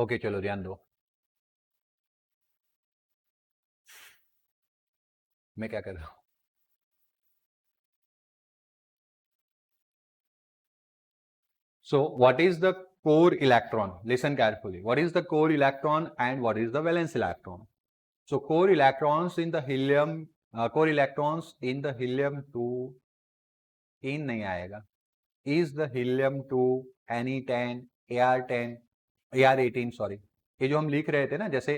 Okay चलो ध्यान दो, मैं क्या कर रहा हूँ। So what is the core electron? Listen carefully. What is the core electron and what is the valence electron? So core electrons in the helium, core electrons in the helium 2 इन नहीं आएगा, is the helium 2 Ne10 Ar10 Ar18 sorry, ये जो हम लिख रहे थे ना, जैसे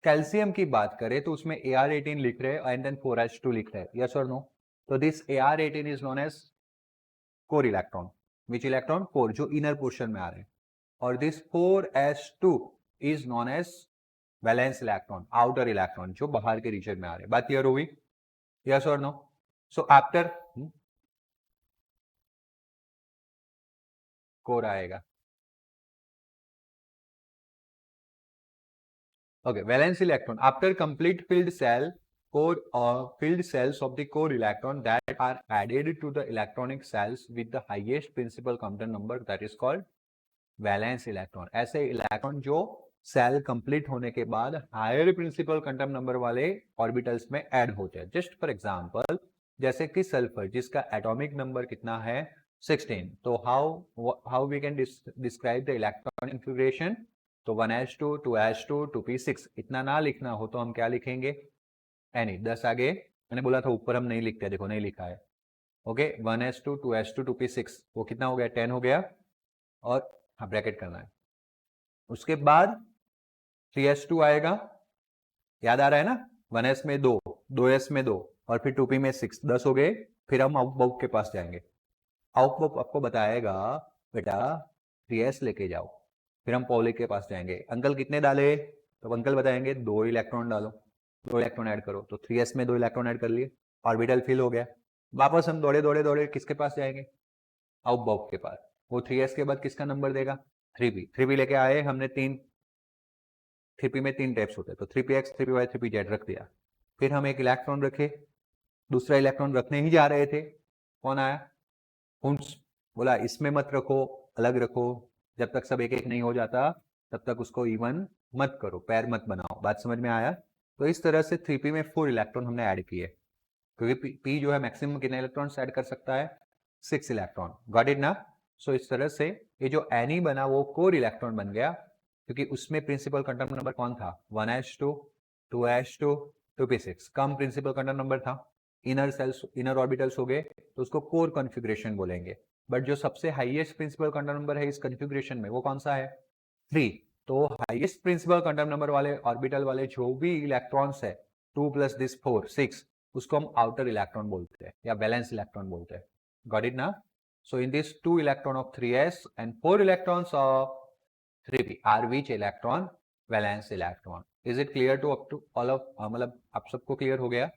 कैल्शियम की बात करें तो उसमें Ar18 लिख रहे हैं एंड देन 4H2 लिख रहे हैं, यस और नो? तो this Ar18 is known as core electron, which electron? Core, जो इनर पोर्शन में आ रहे हैं, और this 4s2 is known as valence electron, outer electron, जो बाहर के रीजन में आ रहे हैं। बात क्लियर हुई, यस और नो? सो आफ्टर कोर आएगा, okay, valence electron after complete filled cell core or filled cells of the core electron that are added to the electronic cells with the highest principal quantum number, that is called valence electron. ऐसे electron जो cell complete होने के बाद higher principal quantum number वाले orbitals में add होते हैं। Just for example, जैसे कि सल्फर जिसका एटॉमिक नंबर कितना है 16, तो how we can describe the electron configuration? तो 1s2 2s2 2p6, इतना ना लिखना हो तो हम क्या लिखेंगे? एनी 10 आगे, मैंने बोला था ऊपर हम नहीं लिखते, देखो नहीं लिखा है। ओके, 1s2 2s2 2p6, वो कितना हो गया? 10 हो गया, और हाँ ब्रैकेट करना है। उसके बाद 3s2 आएगा, याद आ रहा है ना? 1s में 2, 2s में 2, और फिर 2p में 6, 10 हो गए। फिर हम आउटबॉक्स के पास जाएंगे, आउटबॉक्स आपको बताएगा बेटा 3s लेके जाओ। फिर हम पॉली के पास जाएंगे, अंकल कितने डाले? तो अंकल बताएंगे 2 इलेक्ट्रॉन डालो, 2 इलेक्ट्रॉन ऐड करो। तो 3s में 2 इलेक्ट्रॉन ऐड कर लिए, ऑर्बिटल फिल हो गया। वापस हम दौड़े दौड़े दौड़े किसके पास जाएंगे? आउटबॉक्स के पास। वो 3s के बाद किसका नंबर देगा? 3p। 3p लेके आए हमने, 3p में 3 टाइप्स होते हैं, तो 3px 3py 3pz रख दिया। फिर हम एक इलेक्ट्रॉन रखे, दूसरा इलेक्ट्रॉन रखने ही जा रहे थे, कौन आया? हुंस बोला इसमें मत रखो, अलग रखो, जब तक सब एक एक नहीं हो जाता तब तक उसको इवन मत करो, पैर मत बनाओ। बात समझ में आया? तो इस तरह से 3p में 4 इलेक्ट्रॉन हमने ऐड किए, क्योंकि p जो है मैक्सिमम कितने इलेक्ट्रॉन ऐड कर सकता है? 6 इलेक्ट्रॉन। गॉट इट ना? सो इस तरह से ये जो एनी बना वो कोर इलेक्ट्रॉन बन गया, क्योंकि उसमें प्रिंसिपल क्वांटम नंबर कौन था? 1s2 2s2 2p6, कम प्रिंसिपल क्वांटम नंबर था। इनर सेल्स, इनर ऑर्बिटल्स हो गए तो उसको कोर कॉन्फ़िगरेशन बोलेंगे। बट जो सबसे हाईएस्ट प्रिंसिपल क्वांटम नंबर है इस कॉन्फ़िगरेशन में, वो कौन सा है? 3। तो हाईएस्ट प्रिंसिपल क्वांटम नंबर वाले ऑर्बिटल वाले जो भी इलेक्ट्रॉन्स है, 2 प्लस दिस 4 6, उसको हम आउटर इलेक्ट्रॉन बोलते हैं या वैलेंस इलेक्ट्रॉन बोलते हैं। गॉट इट ना? So in this 2 electron of 3s and 4 electrons of 3p are which electron? Valence electron. Is it clear to up to all of मतलब आप सबको clear हो गया?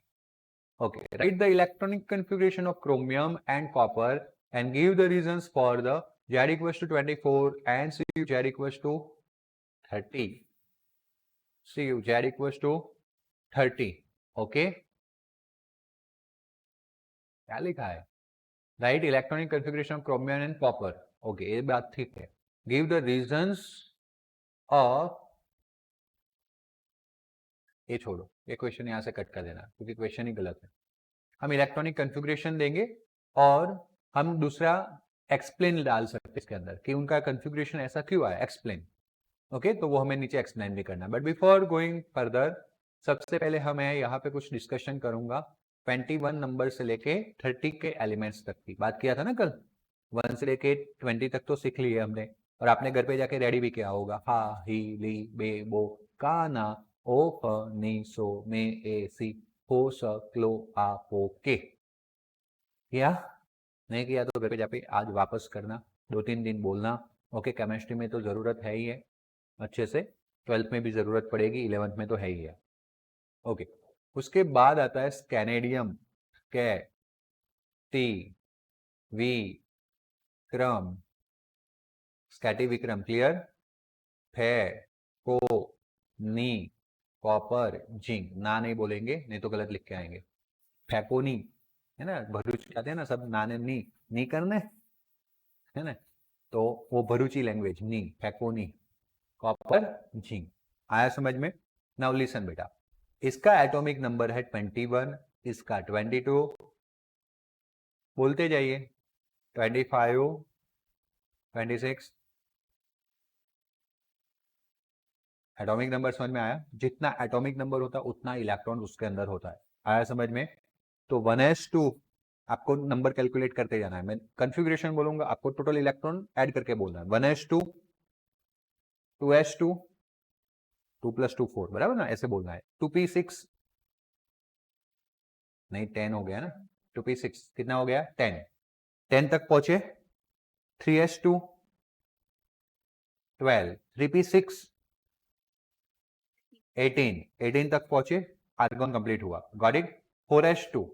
Okay. Write the electronic configuration of chromium and copper and give the reasons for the Z equals to 24 and Cu Z equals to 30. Cu Z equals to 30. Okay. क्या लिखा है? Right electronic configuration of chromium and copper. Okay, ये बात ठीक है। Give the reasons of, ये छोड़ो, ये क्वेश्चन यहां से कट कर देना क्योंकि क्वेश्चन ही गलत है। हम इलेक्ट्रॉनिक कॉन्फ़िगरेशन देंगे और हम दूसरा एक्सप्लेन डाल सकते हैं इसके अंदर कि उनका कॉन्फ़िगरेशन ऐसा क्यों आया, एक्सप्लेन। ओके, तो वो हमें नीचे एक्सप्लेन भी करना। बट बिफोर गोइंग फर्दर, सबसे पहले हमें यहाँ पे कुछ डिस्कशन करूंगा 21 नंबर से लेके 30 के एलिमेंट्स तक की। बात किया था ना कल, 1 से लेके 20 तक तो सीख लिए हमने, और आपने घर पे जाके रेडी भी किया होगा। हा ही ली बे बो का ना ओ फ नी सो मे ए सी हो स क्लो आ पो के। किया? नहीं किया तो घर पे जाके आज वापस करना, 2-3 दिन बोलना। ओके, केमिस्ट्री में तो ज़रूरत है ही है अच्छे से, 12th में भी ज़रूरत पड़ेगी, 11th में तो है ही है। ओके, उसके बाद आता है स्कैनेडियम, कै टी वी क्रम, स्कैटी विक्रम, क्लियर? फे को नी कॉपर जिंक, ना नहीं बोलेंगे नहीं तो गलत लिख के आएंगे। फैकोनी है ना, भरूच जाते हैं ना सब, नाने नी करने है ना, तो वो भरूची लैंग्वेज नी, फैकोनी। Copper zinc. आया समझ में? नाउ लिसन बेटा, इसका एटॉमिक नंबर है 21, इसका 22, बोलते जाइए 25, 26। एटॉमिक नंबर समझ में आया? जितना एटॉमिक नंबर होता है उतना इलेक्ट्रॉन उसके अंदर होता है। आया समझ में? तो 1s2 आपको नंबर कैलकुलेट करते जाना है। मैं कॉन्फ़िगरेशन बोलूंगा, आपको टोटल इलेक्ट्रॉन ऐड करके बोलना है। 1s2, 2s2, 2 + 2 4, बराबर ना? ऐसे बोलना है। 2p6 नहीं 10 हो गया ना, 2p6 कितना हो गया? 10। 10 तक पहुंचे, 3s2 12, 3p6 18, 18 तक पहुंचे, आर्गन कंप्लीट हुआ। Got it? 4s2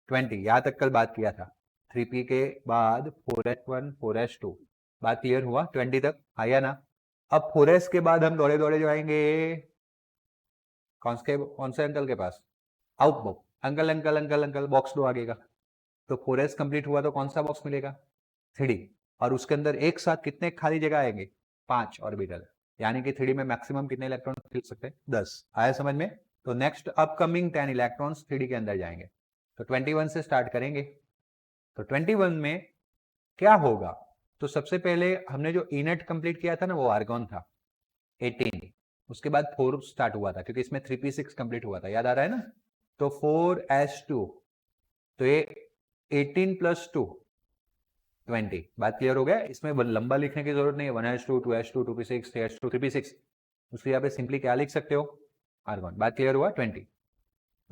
20, यहां तक कल बात किया था। 3p के बाद 4s1 4s2, बात क्लियर हुआ? 20 तक आया ना? अब 4s के बाद हम दौड़े दौड़े जाएंगे कौन से अंकल के पास? Out uncle uncle uncle uncle box दो आगे का। तो 4s कंप्लीट हुआ तो कौन सा बॉक्स मिलेगा? 3D। और उसके अंदर एक साथ कितने खाली जगह आएंगे? 5 ऑर्बिटल। यानी कि 3D में मैक्सिमम कितने इलेक्ट्रॉन फिल सकते हैं? 10। आया समझ में? तो नेक्स्ट अपकमिंग 10 इलेक्ट्रॉन्स 3D के अंदर जाएंगे। तो 21 से स्टार्ट करेंगे। तो 21 में क्या होगा? तो सबसे पहले हमने जो इनेट कंप्लीट किया था ना, वो आर्गॉन था 18। उसके बाद 4 स्टार्ट हुआ था क्योंकि इसमें 3p6 कंप्लीट हुआ था, याद आ रहा है ना? तो 4s2, तो ये 18 + 2 20। बात क्लियर हो गया? इसमें लंबा लिखने की जरूरत नहीं है। 1s2, 2s2, 2p6, 3s2, 3p6, उसके यहाँ पे सिंपली क्या लिख सकते हो? आर्गॉन। बात क्लियर हुआ? 20।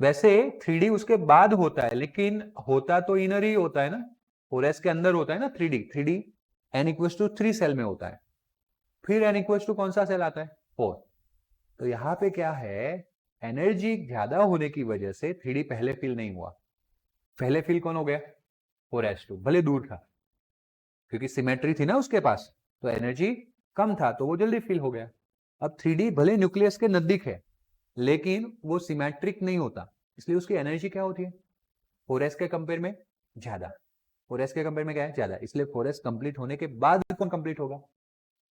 वैसे 3D उसके बाद होता है, लेकिन होता तो इनर ही होता है ना, 4s के अंदर होता है ना 3D। 3D n = 3 सेल में होता है। फिर n = कौन सा सेल आता है? 4। तो यहां पे क्या है, एनर्जी ज्यादा होने की वजह से 3D पहले फिल नहीं हुआ। पहले फिल कौन हो गया? 4s2, भले दूर था क्योंकि सिमेट्री थी ना उसके पास, तो एनर्जी कम था तो वो जल्दी फिल हो गया। अब 3D भले न्यूक्लियस के नजदीक है लेकिन वो सिमेट्रिक नहीं होता, इसलिए उसकी एनर्जी क्या होती है? 4s के कंपेयर में ज्यादा। 4s के कंपेयर में क्या है? ज्यादा। इसलिए 4s कंप्लीट होने के बाद कौन कंप्लीट होगा?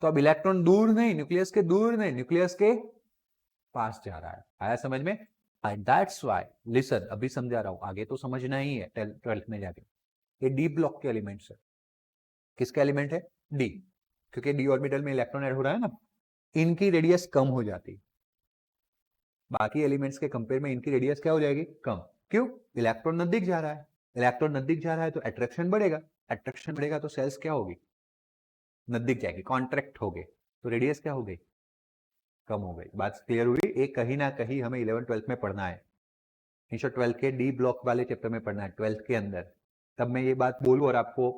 तो अब इलेक्ट्रॉन दूर नहीं, न्यूक्लियस के दूर नहीं, न्यूक्लियस के पास जा रहा है। आया समझ में? एंड दैट्स व्हाई, लिसन, अभी समझा रहा हूं, आगे तो समझना ही है 12th में जाके। ये डी ब्लॉक के एलिमेंट्स है। किसका एलिमेंट है? डी। क्योंकि डी ऑर्बिटल में इलेक्ट्रॉन ऐड हो रहा है ना, इनकी रेडियस कम हो जाती, बाकी एलिमेंट्स के कंपेयर में इनकी रेडियस क्या हो जाएगी? कम। क्यों? इलेक्ट्रॉन नजदीक जा रहा है। इलेक्ट्रॉन नजदीक जा रहा है तो अट्रैक्शन बढ़ेगा, अट्रैक्शन बढ़ेगा तो सेल्स क्या होगी? नजदीक जाएगी, कॉन्ट्रैक्ट हो गए, तो रेडियस क्या हो गई? कम हो गई। बात क्लियर हुई? एक कहीं ना कहीं हमें 11 12 में पढ़ना है, 12 के डी ब्लॉक वाले चैप्टर में पढ़ना है, 12 के अंदर। तब मैं ये बात बोलूं और आपको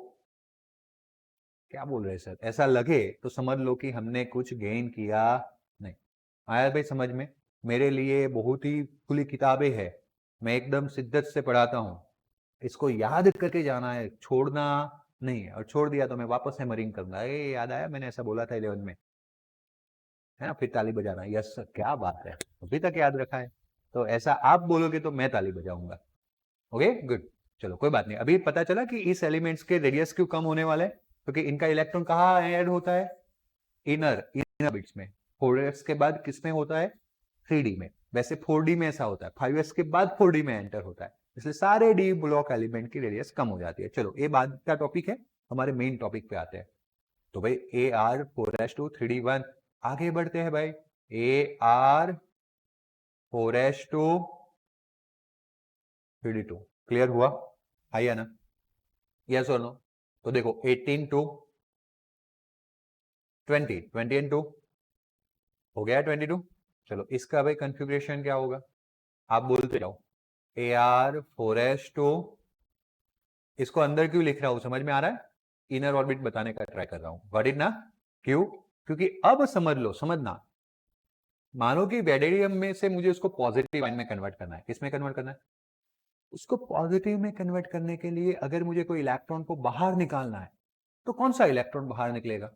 क्या बोल रहे सर ऐसा लगे तो समझ लो कि हमने कुछ गेन किया नहीं। आया भाई समझ में? मेरे लिए बहुत ही खुली किताबें है, मैं एकदम शिद्दत से पढ़ाता हूँ। इसको याद करके जाना है, छोड़ना नहीं है। और छोड़ दिया तो मैं वापस हैमरिंग करूंगा, ए याद आया मैंने ऐसा बोला था 11 में, है ना? फिर ताली बजाना, यस सर क्या बात है, अभी तक याद रखा है। तो ऐसा आप बोलोगे तो मैं ताली बजाऊंगा। Okay good. चलो कोई बात नहीं। अभी पता चला कि इस एलिमेंट्स के रेडियस क्यों कम होने वाले हैं? क्योंकि इनका इलेक्ट्रॉन कहाँ ऐड होता है? इनर बिट्स में। 4s के बाद किसमें होता है? 3D में। वैसे 4D में ऐसा होता है, 5s के बाद 4D में एंटर होता है, इसलिए सारे डी ब्लॉक एलिमेंट की रेडियस कम हो जाती है। चलो ये बाद का टॉपिक है, हमारे मेन टॉपिक पे आते हैं। तो भाई Ar4s2 3D1, आगे बढ़ते हैं भाई। Ar4s2 3D2, क्लियर हुआ? आइए ना, यस और नो? तो देखो 18 टू 20, 20 एंड 2 हो गया 22। चलो इसका भाई कॉन्फ़िगरेशन क्या होगा? आप बोलते जाओ। Ar4s2, इसको अंदर क्यों लिख रहा हूं समझ में आ रहा है? इनर ऑर्बिट बताने का ट्राई कर रहा हूं। गॉट इट ना? क्यों? क्योंकि अब समझ लो, समझना, मानो कि वेडेरियम में से मुझे उसको पॉजिटिव आयन में कन्वर्ट करना है। किसमें कन्वर्ट करना है? उसको पॉजिटिव में कन्वर्ट करने के लिए अगर मुझे कोई इलेक्ट्रॉन को बाहर निकालना है तो कौन सा इलेक्ट्रॉन बाहर निकलेगा?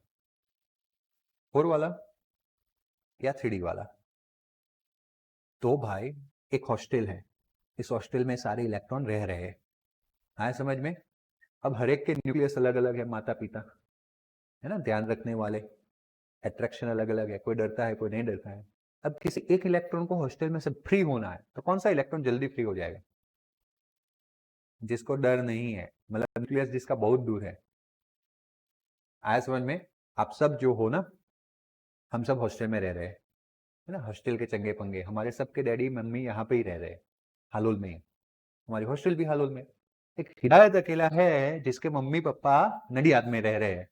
4 वाला या 3D वाला? तो भाई एक हॉस्टल है, इस हॉस्टल में सारे इलेक्ट्रॉन रह रहे हैं। आए समझ में? अब हर एक के न्यूक्लियस अलग अलग है, माता पिता, है ना, ध्यान रखने वाले। अट्रैक्शन अलग अलग है, कोई डरता है कोई नहीं डरता है। अब किसी एक इलेक्ट्रॉन को हॉस्टल में से फ्री होना है तो कौन सा इलेक्ट्रॉन जल्दी फ्री हो जाएगा? जिसको डर नहीं है, मतलब न्यूक्लियस जिसका बहुत दूर है। आया समझ में? आप सब जो हो ना, हम सब हॉस्टल में रह रहे हैं, है ना, हॉस्टल के चंगे पंगे, हमारे सबके डैडी मम्मी यहाँ पे ही रह रहे हैं, हालोल में ही, हमारी हॉस्टल भी हालोल में। एक हिदायत अकेला है जिसके मम्मी पापा नडियाद में रह रहे हैं।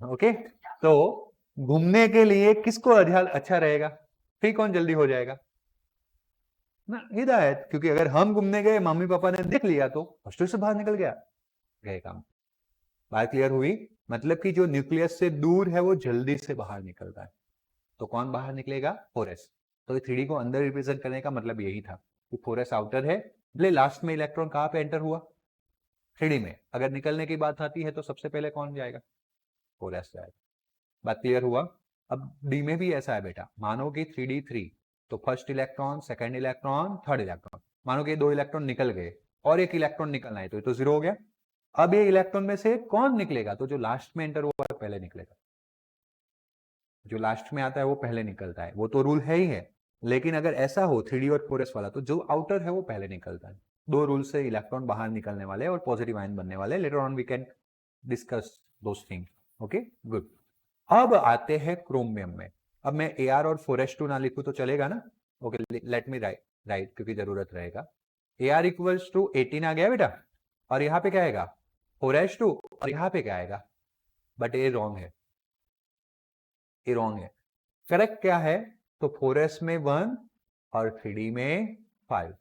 ओके, तो घूमने के लिए किसको अच्छा रहेगा? फ्री कौन जल्दी हो जाएगा ना? हिदायत। क्योंकि अगर हम घूमने गए, मम्मी पापा ने देख लिया तो हॉस्टल से बाहर निकल गया, गए काम। बात क्लियर हुई? मतलब कि जो न्यूक्लियस से दूर है वो जल्दी से बाहर निकलता है। तो कौन बाहर निकलेगा? 4s। तो 3D को अंदर रिप्रेजेंट करने का मतलब यही था कि 4s आउटर है, भले लास्ट में इलेक्ट्रॉन कहां पे एंटर हुआ? 3D में। अगर निकलने की बात आती है तो सबसे पहले कौन जाएगा? 4s जाएगा। बात क्लियर हुआ? अब डी में भी ऐसा है बेटा, मानो कि 3D 3, तो first electron, second electron, third electron, मानो कि 2 इलेक्ट्रॉन निकल गए और 1 इलेक्ट्रॉन निकलना है, तो ये तो 0 हो गया। अब ये इलेक्ट्रॉन में से कौन निकलेगा? तो जो लास्ट में एंटर हुआ है पहले निकलेगा। जो लास्ट में आता है वो पहले निकलता है, वो तो रूल है ही है। लेकिन अगर ऐसा हो 3D और 4s वाला, तो जो आउटर है वो पहले निकलता है। 2 रूल से इलेक्ट्रॉन बाहर निकलने वाले और पॉजिटिव आयन बनने वाले। Later on we can discuss those things. Okay, good. अब आते हैं क्रोमियम में। अब मैं Ar और 4s2 ना लिखूं तो चलेगा ना? ओके, लेट मी राइट, क्योंकि जरूरत रहेगा। Ar इक्वल्स टू 18 आ गया बेटा, और यहाँ पे क्या आएगा? 4s2, और यहाँ पे क्या आएगा? बट ये रॉन्ग है, ये रॉन्ग है। करेक्ट क्या है? तो 4s में 1 और 3D में 5।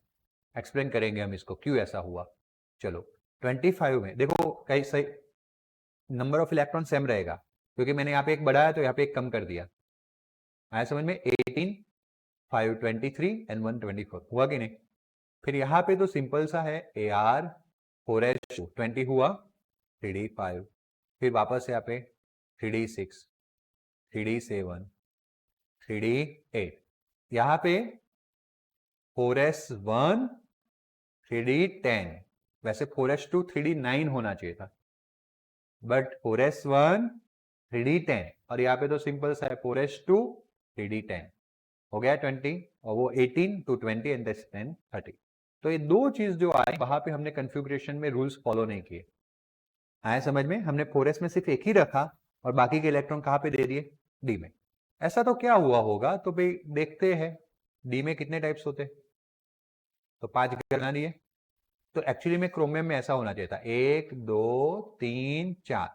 एक्सप्लेन करेंगे हम इसको क्यों ऐसा हुआ। चलो 25 में देखो, कई सही नंबर ऑफ इलेक्ट्रॉन सेम रहेगा, क्योंकि मैंने यहाँ पे एक बढ़ाया तो यहाँ पे एक कम कर दिया। आया समझ में? 18, 5 23 एंड 1 24 हुआ कि नहीं? फिर यहाँ पे तो सिंपल सा है, Ar 4s2 20 हुआ, 3D 5, फिर वापस यहाँ पे 3D 6, 3D 7, 3D 8, यहाँ पे 4s1 3D 10। वैसे 4s2 3D 9 होना चाहिए था, बट 4s1 3D 10, और यहाँ पे तो सिंपल सा है 4s2 3D 10 हो गया 20, और वो 18 to 20 एंड 10 30। तो ये दो चीज जो आई वहां पे हमने कन्फिग्रेशन में रूल्स फॉलो नहीं किए। आया समझ में? हमने 4s में सिर्फ एक ही रखा और बाकी के इलेक्ट्रॉन कहाँ पे दे दिए? डी में। ऐसा तो क्या हुआ होगा? तो भाई देखते हैं डी में कितने टाइप्स होते, तो 5 गणना दिए। तो एक्चुअली में क्रोमियम में ऐसा होना चाहिए था 1 2 3 4,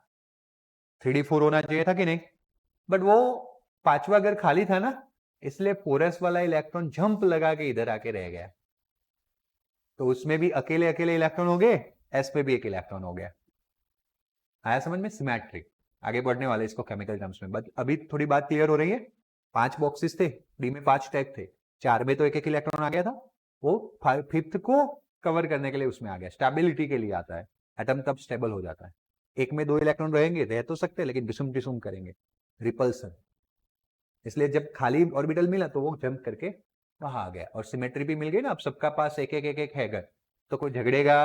3D 4 होना चाहिए था कि नहीं? बट वो पांचवा अगर खाली था ना, इसलिए 4s वाला इलेक्ट्रॉन जंप लगा के इधर आके रह गया, तो उसमें भी अकेले अकेले इलेक्ट्रॉन हो गए, एस पे भी एक इलेक्ट्रॉन हो गया। आया समझ में? सिमेट्रिक। आगे बढ़ने वाले इसको केमिकल टर्म्स में, बट अभी थोड़ी बात क्लियर हो रही है। 5 बॉक्सेस थे, डी में 5 टाइप थे, 4 में तो एक एक इलेक्ट्रॉन आ गया था, वो 5th को कवर करने के लिए उसमें आ गया, स्टेबिलिटी के लिए आता है। एटम तब स्टेबल हो जाता है। एक में 2 इलेक्ट्रॉन रहेंगे, रह तो सकते हैं, लेकिन डिसुम डिसुम करेंगे, रिपल्सन। इसलिए जब खाली ऑर्बिटल मिला तो वो जंप करके वहां आ गया, और सिमेट्री भी मिल गई ना। अब सबका पास एक एक एक एक है घर, तो कोई झगड़ेगा?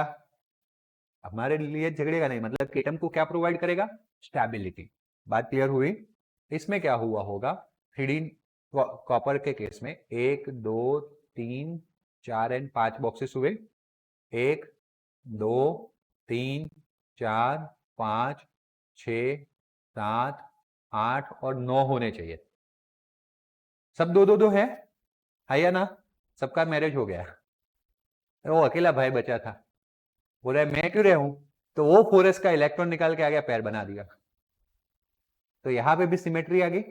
हमारे लिए झगड़ेगा नहीं, मतलब कि एटम को क्या प्रोवाइड करेगा? स्टेबिलिटी। बात क्लियर हुई? इसमें क्या हुआ होगा? 3D कॉपर के केस में 1 2 3 4 एंड 5 बॉक्सेस हुए। 1 2 3 4 5 6 7 8 और 9 होने चाहिए। सब 2 2 2 है या ना? सबका मैरिज हो गया, वो अकेला भाई बचा था, बोल रहा है मैं क्यों रहूं, तो वो 4s का इलेक्ट्रॉन निकाल के आ गया, पैर बना दिया। तो यहां पे भी सिमेट्री आ गई,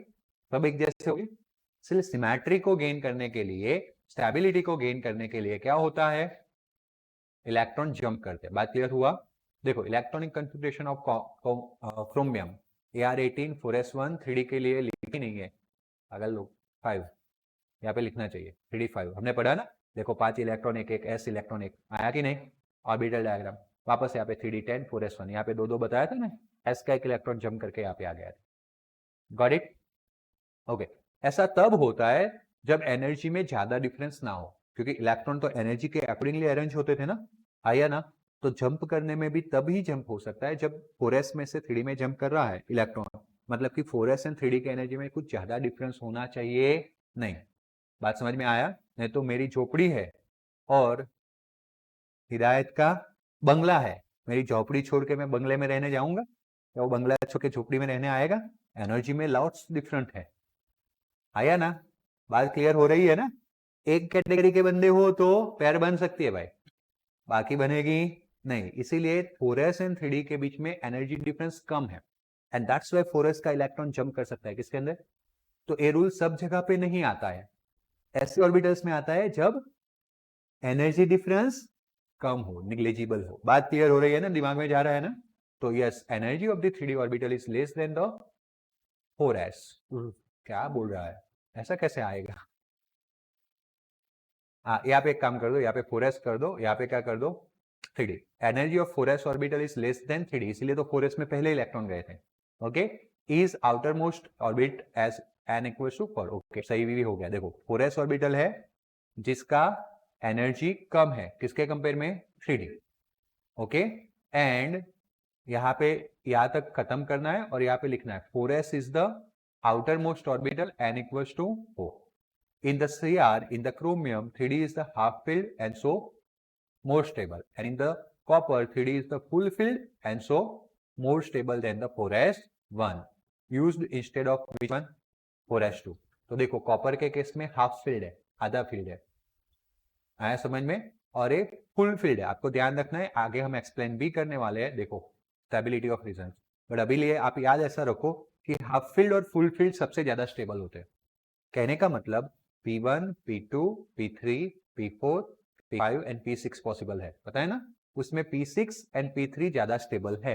सब एक जैसे हो गए। इसलिए सिमेट्री को गेन करने के लिए, स्टेबिलिटी को गेन करने के लिए क्या होता है? इलेक्ट्रॉन जंप करते हैं। बात क्लियर हुआ? देखो electronic configuration of chromium Ar18 4s1 3D के लिए लिखी नहीं है, अगर लोग 5 यहाँ पे लिखना चाहिए, 3D 5 हमने पढ़ा ना। देखो 5 इलेक्ट्रॉन एक एक, s इलेक्ट्रॉन एक, आया कि नहीं? ऑर्बिटल डायग्राम वापस यहाँ पे 3D 10 4s1, यहाँ पे 2 2 बताया था ना, s का एक इलेक्ट्रॉन जंप करके यहाँ पे आ गया। Got it? ओके। ऐसा तब होता है जब एनर्जी में ज्यादा डिफरेंस ना हो, क्योंकि इलेक्ट्रॉन तो एनर्जी के अकॉर्डिंगली अरेंज होते थे ना, आया ना? तो जंप करने में भी तभी जंप हो सकता है जब 4s में से 3D में जंप कर रहा है इलेक्ट्रॉन, मतलब कि 4s एंड 3d की एनर्जी में कुछ ज्यादा डिफरेंस होना चाहिए नहीं। बात समझ में आया? नहीं तो मेरी झोपड़ी है और हिदायत का बंगला है, मेरी झोपड़ी छोड़ के मैं बंगले में रहने जाऊंगा या वो बंगला छोड़ के झोपड़ी में रहने आएगा? एनर्जी में लॉट्स डिफरेंट है। आया ना? बात क्लियर हो रही है ना? एक कैटेगरी के बंदे हो तो पेयर बन सकती है भाई, बाकी बनेगी नहीं। इसीलिए 4s एंड 3d के बीच में एनर्जी डिफरेंस कम है एंड दैट्स व्हाई 4s का इलेक्ट्रॉन जंप कर सकता है किसके अंदर? तो ये रूल सब जगह पे नहीं आता है, ऐसे ऑर्बिटल्स में आता है जब एनर्जी डिफरेंस कम हो, निग्लिजिबल हो। बात क्लियर हो रही है ना? दिमाग में जा रहा है ना? तो yes, energy of the 3d orbital is less then the 4s। क्या बोल रहा है, ऐसा कैसे आएगा? हाँ, यहाँ पे एक काम कर दो, यहाँ पे 4s कर दो, यहाँ पे क्या कर दो 3d। Energy of 4s orbital is less than 3d, इसीलिए तो 4s में पहले इलेक्ट्रॉन गए थे। Okay, is outermost orbit as n equals to 4। Okay, सही भी हो गया। देखो 4s ऑर्बिटल है जिसका एनर्जी कम है किसके कंपेयर में? 3d। ओके, एंड यहाँ पे यहाँ तक खत्म करना है और यहाँ पे लिखना है 4s is the outermost orbital n equals to 4। In the Cr, in the chromium, 3d is the half filled and so more stable. And in the copper, 3d is the full filled and so more stable than the 4s1 used instead of which one? 4s2। तो देखो copper के case में half field है, आधा field है, आया समझ में? और एक फुल फील्ड है। आपको ध्यान रखना है, आगे हम एक्सप्लेन भी करने वाले हैं, देखो स्टेबिलिटी ऑफ रीजन। बट अभी लिए आप याद ऐसा रखो कि हाफ फील्ड और फुल फील्ड सबसे ज्यादा स्टेबल होते हैं। कहने का मतलब P1, P2, P3, P4, P5 and P6 possible है, पता है ना? उसमें P6 एंड P3 ज्यादा स्टेबल है,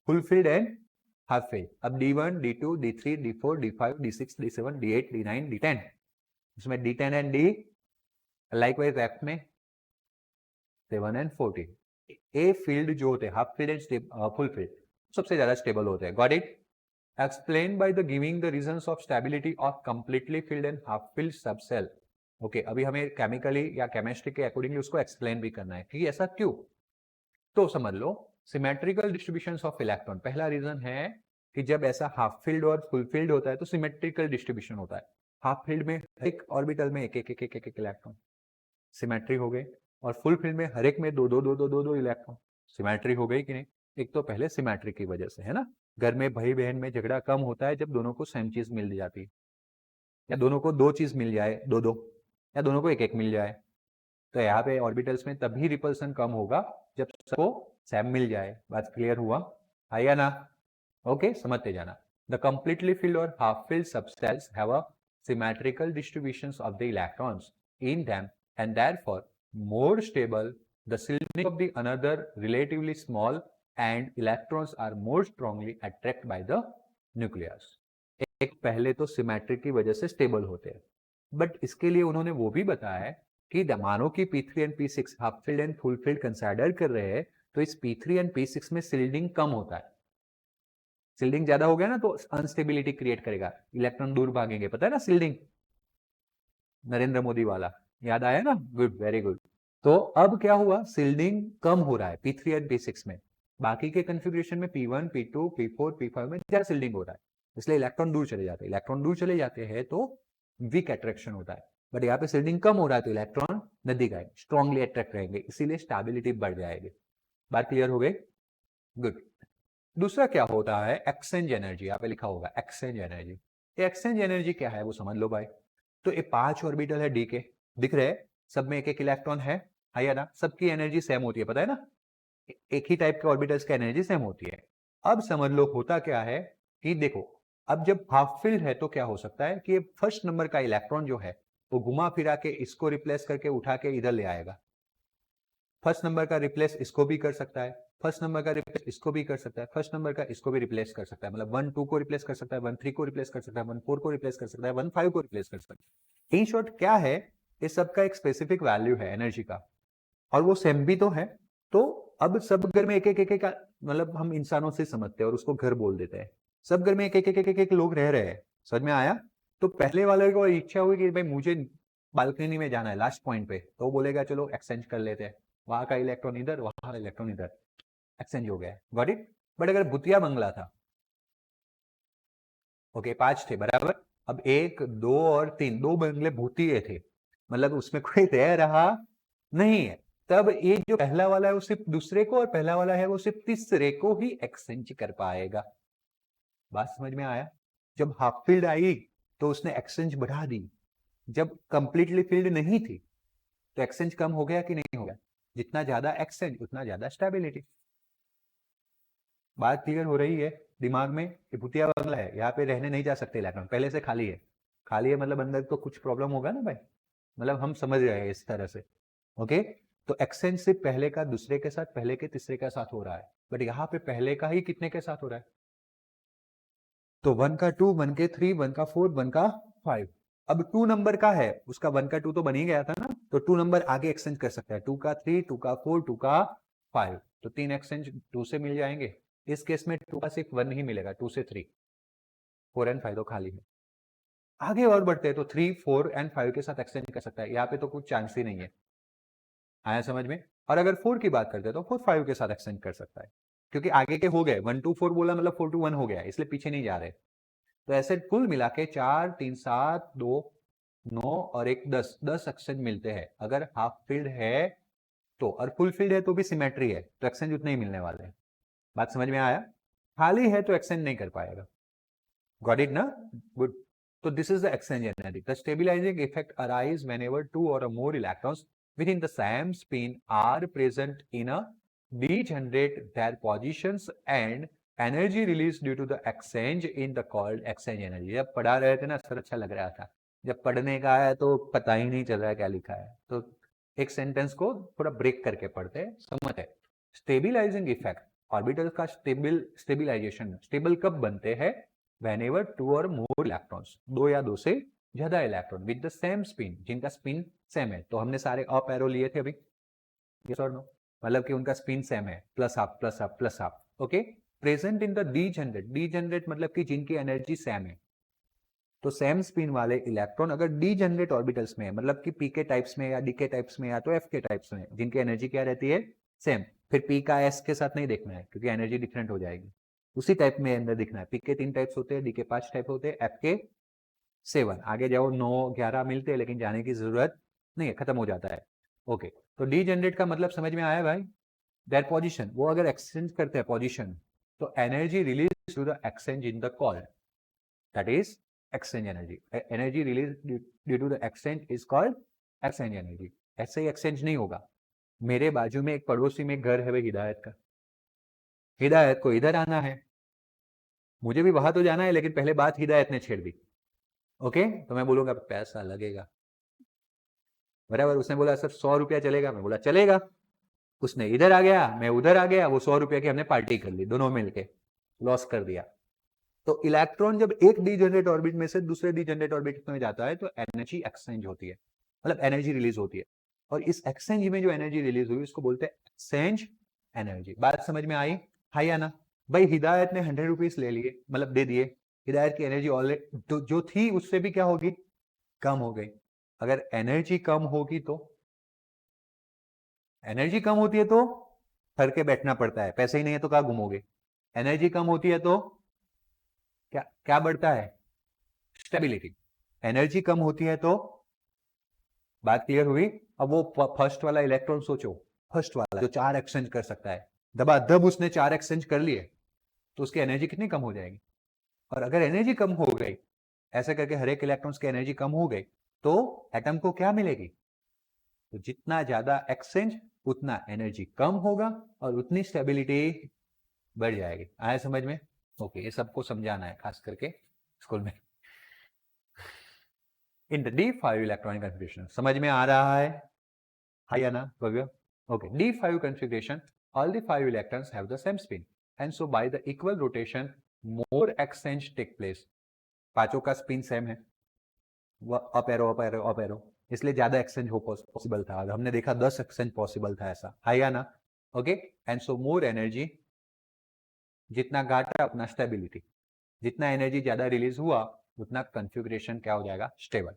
full field and half field. अब D1, D2, D3, D4, D5, D6, D7, D8, D9, D10, उसमें D10 and D likewise F में 7 एंड 14। ए फील्ड जो होते हैं half field and full field सबसे ज्यादा स्टेबल होते हैं। Got it? Explained by the giving the reasons of stability of completely filled and half filled subcell। Okay, अभी हमें केमिकली या केमिस्ट्री के अकॉर्डिंगली उसको एक्सप्लेन भी करना है कि ऐसा क्यों। तो समझ लो सिमेट्रिकल डिस्ट्रीब्यूशन ऑफ इलेक्ट्रॉन, पहला रीजन है कि जब ऐसा हाफ फील्ड और फुल फील्ड होता है तो सिमेट्रिकल डिस्ट्रीब्यूशन होता है। हाफ फील्ड में एक ऑर्बिटल में एक एक एक एक एक, एक इलेक्ट्रॉन, सिमेट्री हो गई। और फुल फील्ड में हर एक में दो दो दो दो दो दो इलेक्ट्रॉन, सिमेट्री हो गई कि नहीं? एक तो पहले सिमेट्री की वजह से है ना, घर में भाई बहन में झगड़ा कम होता है जब दोनों को सेम चीज मिल जाती है, या दोनों को दो चीज मिल जाए, दो दो, या दोनों को एक एक मिल जाए। तो यहाँ पे ऑर्बिटल्स में तभी रिपल्सन कम होगा जब सबको सेम मिल जाए। बात क्लियर हुआ? आया ना? ओके, समझते जाना। द कंप्लीटली फिल्ड और half filled subcells have a symmetrical distributions of the electrons in them and therefore more stable. The shielding of the another relatively small and electrons are more strongly attracted by the nucleus। एक पहले तो symmetric की वजह से stable होते हैं, but इसके लिए उन्होंने वो भी बताया है कि मानो कि P3 and P6 half field and full field consider कर रहे हैं तो इस P3 एंड P6 में शिल्डिंग कम होता है। शिल्डिंग ज्यादा हो गया ना तो अनस्टेबिलिटी क्रिएट करेगा, इलेक्ट्रॉन दूर भागेंगे, पता है ना? शिल्डिंग नरेंद्र मोदी वाला याद आया ना? Good, very good. तो अब क्या हुआ, शिल्डिंग कम हो रहा है P3 एंड P6 में, बाकी के कंफिग्रेशन में P1, P2, P4, P5 में ज्यादा शिल्डिंग हो रहा है, इसलिए इलेक्ट्रॉन दूर चले जाते हैं। इलेक्ट्रॉन दूर चले जाते हैं तो वीक अट्रैक्शन होता है, बट यहाँ पे शिल्डिंग कम हो रहा है तो इलेक्ट्रॉन नजदीक आएंगे, स्ट्रांगली अट्रैक्ट रहेंगे, इसीलिए स्टेबिलिटी बढ़ जाएगी। बात क्लियर हो गई? गुड। दूसरा क्या होता है, एक्सचेंज एनर्जी। यहाँ पे लिखा होगा एक्सचेंज एनर्जी। एक्सचेंज एनर्जी क्या है वो समझ लो भाई। तो ये 5 ऑर्बिटल है डी के, दिख रहे हैं, सब में एक एक इलेक्ट्रॉन है या ना? सबकी एनर्जी सेम होती है, पता है ना? एक ही टाइप के ऑर्बिटल्स की एनर्जी सेम होती है। अब समझ लो होता क्या है कि देखो, अब जब हाफ फील्ड है तो क्या हो सकता है कि फर्स्ट नंबर का इलेक्ट्रॉन जो है वो घुमा फिरा के इसको रिप्लेस करके उठा के इधर ले आएगा। फर्स्ट नंबर का रिप्लेस इसको भी कर सकता है, फर्स्ट नंबर का रिप्लेस इसको भी कर सकता है, फर्स्ट नंबर का इसको भी रिप्लेस कर सकता है, मतलब 1 2 को रिप्लेस कर सकता है, 1 3 को रिप्लेस कर सकता है, 1 4 को रिप्लेस कर सकता है, 1 5 को रिप्लेस कर सकता है। इन शॉर्ट क्या है, इस सब का एक स्पेसिफिक वैल्यू है एनर्जी का, और वो सेम भी तो है। तो अब सब घर में एक एक एक एक मतलब हम इंसानों से समझते हैं और उसको घर बोल देते हैं। सब घर में एक एक एक एक एक लोग रह रहे हैं, समझ में आया? तो पहले वाले को इच्छा हुई कि भाई मुझे बालकनी में जाना है लास्ट पॉइंट पे, तो वो बोलेगा चलो एक्सचेंज कर लेते हैं, वहां का इलेक्ट्रॉन इधर, वहां का इलेक्ट्रॉन इधर, एक्सचेंज हो गया, गॉट इट? बट अगर भुतिया बंगला था ओके 5 थे बराबर। अब 1 2 और 3 दो बंगले भूतिए थे, मतलब उसमें कोई रह रहा नहीं है। तब ये जो पहला वाला है वो सिर्फ दूसरे को, और पहला वाला है वो सिर्फ तीसरे को ही एक्सचेंज कर पाएगा। बात समझ में आया? जब हाफ फील्ड आई तो उसने एक्सचेंज बढ़ा दी, जब कंप्लीटली फील्ड नहीं थी तो एक्सचेंज कम हो गया कि नहीं हो गया? जितना ज्यादा एक्सचेंज उतना ज्यादा स्टेबिलिटी। बात क्लियर हो रही है दिमाग में? कि भूतिया बंगला है, यहाँ पे रहने नहीं जा सकते इलेक्ट्रॉन, पहले से खाली है। खाली है मतलब अंदर तो कुछ प्रॉब्लम होगा ना भाई, मतलब हम समझ रहे हैं इस तरह से। ओके, तो एक्सचेंज सिर्फ पहले का दूसरे के साथ, पहले के तीसरे के साथ हो रहा है, बट यहाँ पे पहले का ही कितने के साथ हो रहा है? तो 1 का 2, 1 के 3, 1 का 4, 1 का 5। अब 2 नंबर का है, उसका 1 का 2 तो बन ही गया था ना, तो 2 नंबर आगे एक्सचेंज कर सकता है, 2 का 3, 2 का 4, 2 का 5, तो 3 एक्सचेंज 2 से मिल जाएंगे। इस केस में 2 का सिर्फ 1 ही मिलेगा, 2 से 3, 4 एंड 5 तो खाली है। आगे और बढ़ते हैं तो 3, 4 एंड 5 के साथ एक्सचेंज कर सकता है, यहाँ पे तो कुछ चांस ही नहीं है। आया समझ में? और अगर 4 की बात करते हैं तो 4 5 के साथ एक्सचेंज कर सकता है, क्योंकि आगे के हो गए, 1 2 4 बोला मतलब 4 2 1 हो गया, इसलिए पीछे नहीं जा रहे। तो ऐसे कुल मिला के 4 3 7 2 9 और 1 10 10 एक्सचेंज मिलते हैं अगर हाफ फील्ड है तो, और फुल फील्ड है तो भी सिमेट्री है तो एक्सचेंज उतने ही मिलने वाले हैं। बात समझ में आया? खाली है तो एक्सचेंज नहीं कर पाएगा। गॉट इट ना? Good. So this is the exchange energy. The stabilizing effect arises whenever two or more electrons within the same spin are present in a degenerate their positions and energy released due to the exchange in the called exchange energy. जब पढ़ा रहे थे ना sir अच्छा लग रहा था, जब पढ़ने का है तो पता ही नहीं चल रहा है क्या लिखा है, तो एक सेंटेंस को थोड़ा ब्रेक करके पढ़ते हैं, समझते। स्टेबिलाइजिंग इफेक्ट, ऑर्बिटल का स्टेबिलाइजेशन, स्टेबल कब बनते हैं? whenever two or more electrons, दो या दो से ज्यादा electron with the same spin, जिनका स्पिन सेम है। तो हमने सारे अप एरो लिए थे अभी, यस और नो, मतलब कि उनका स्पिन सेम है, plus up plus up plus up. Okay, present in the degenerate, degenerate मतलब कि जिनकी एनर्जी सेम है। तो सेम स्पिन वाले इलेक्ट्रॉन अगर डीजेनरेट ऑर्बिटल्स में है, मतलब कि पी के टाइप्स में या डी के टाइप्स में या तो एफ के टाइप्स में, जिनकी एनर्जी क्या रहती है? सेम। फिर पी का एस के साथ नहीं देखना है क्योंकि एनर्जी डिफरेंट हो जाएगी, उसी टाइप में अंदर दिखना है। पी के 3 टाइप्स होते हैं, डी के 5 टाइप होते हैं, एफ के 7, आगे जाओ 9 11 मिलते हैं, लेकिन जाने की जरूरत नहीं है, खत्म हो जाता है। ओके, तो डी जनरेट का मतलब समझ में आया भाई? देयर पोजीशन, वो अगर एक्सचेंज करते हैं पोजीशन तो energy release to the exchange in the call, that is exchange energy. Energy release due to the exchange is called exchange energy. ऐसे ही एक्सचेंज नहीं होगा। मेरे बाजू में एक पड़ोसी में घर है भाई हिदायत का, हिदायत को इधर आना है, मुझे भी वहां तो जाना है, लेकिन पहले बात हिदायत ने छेड़ दी। ओके, तो मैं बोलूंगा पैसा लगेगा, बराबर। उसने बोला सर 100 रुपया चलेगा, मैं बोला चलेगा। उसने इधर आ गया, मैं उधर आ गया, वो 100 रुपया की हमने पार्टी कर ली, दोनों मिलके लॉस कर दिया। तो इलेक्ट्रॉन जब एक डीजेनरेट ऑर्बिट में से दूसरे डीजेनरेट ऑर्बिट में जाता है तो एनर्जी एक्सचेंज होती है, मतलब एनर्जी रिलीज होती है। और इस एक्सचेंज में जो एनर्जी रिलीज हुई उसको बोलते हैं एक्सचेंज एनर्जी। बात समझ में आई? हाँ या ना? भाई हिदायत ने 100 रुपीज ले लिए, मतलब दे दिए, हिदायत की एनर्जी ऑलरेडी जो थी उससे भी क्या होगी? कम हो गई। अगर एनर्जी कम होगी तो, एनर्जी कम होती है तो थर के बैठना पड़ता है, पैसे ही नहीं है तो कहाँ घूमोगे। एनर्जी कम होती है तो क्या क्या बढ़ता है? स्टेबिलिटी। एनर्जी कम होती है तो, बात क्लियर हुई? अब वो फर्स्ट वाला इलेक्ट्रॉन सोचो, फर्स्ट वाला जो 4 एक्सचेंज कर सकता है, दबादब उसने 4 एक्सचेंज कर लिए, तो उसकी एनर्जी कितनी कम हो जाएगी? और अगर एनर्जी कम हो गई, ऐसे करके हर एक इलेक्ट्रॉन्स की एनर्जी कम हो गई, तो एटम को क्या मिलेगी? तो जितना ज्यादा एक्सचेंज उतना एनर्जी कम होगा और उतनी स्टेबिलिटी बढ़ जाएगी। आया समझ में? ओके, ये सबको समझाना है खास करके स्कूल में। In the D5 electronic configuration, समझ में आ रहा है? हाँ या ना Bhavya? Okay, D5 configuration, all the 5 electrons have the same spin and so by the equal rotation more exchange take place। पांचों का स्पिन सेम है, up arrow up arrow up arrow, इसलिए ज्यादा एक्सचेंज हो पॉसिबल था। हमने देखा 10 एक्सचेंज पॉसिबल था, ऐसा है या ना? Okay, and so more energy, जितना घाटा उतना स्टेबिलिटी, जितना एनर्जी ज्यादा रिलीज हुआ उतना कॉन्फ़िगरेशन क्या हो जाएगा? Stable.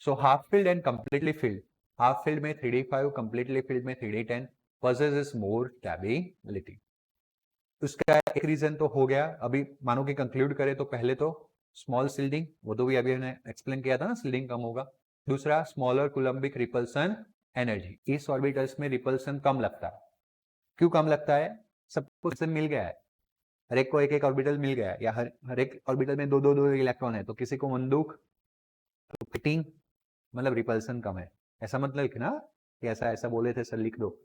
So half field and completely field, half field में 3d5, कंप्लीटली फील्ड में 3d10 possesses more stability। उसका एक रीजन तो हो गया, अभी मानो कि कंक्लूड करें तो पहले तो स्मॉल सील्डिंग, वो तो भी अभी हमने एक्सप्लेन किया था ना, सील्डिंग कम होगा। दूसरा स्मॉलर कूलम्बिक रिपल्सन एनर्जी, इस ऑर्बिटल्स में रिपल्सन कम लगता है। क्यों कम लगता है? सबको से मिल गया है, हर एक को एक एक ऑर्बिटल मिल गया है, या हर एक ऑर्बिटल में दो इलेक्ट्रॉन है, तो किसी को बंदूक, तो फिटिंग, मतलब रिपल्सन कम है। ऐसा मतलब कि ना कि ऐसा ऐसा बोले थे सर, लिख दो।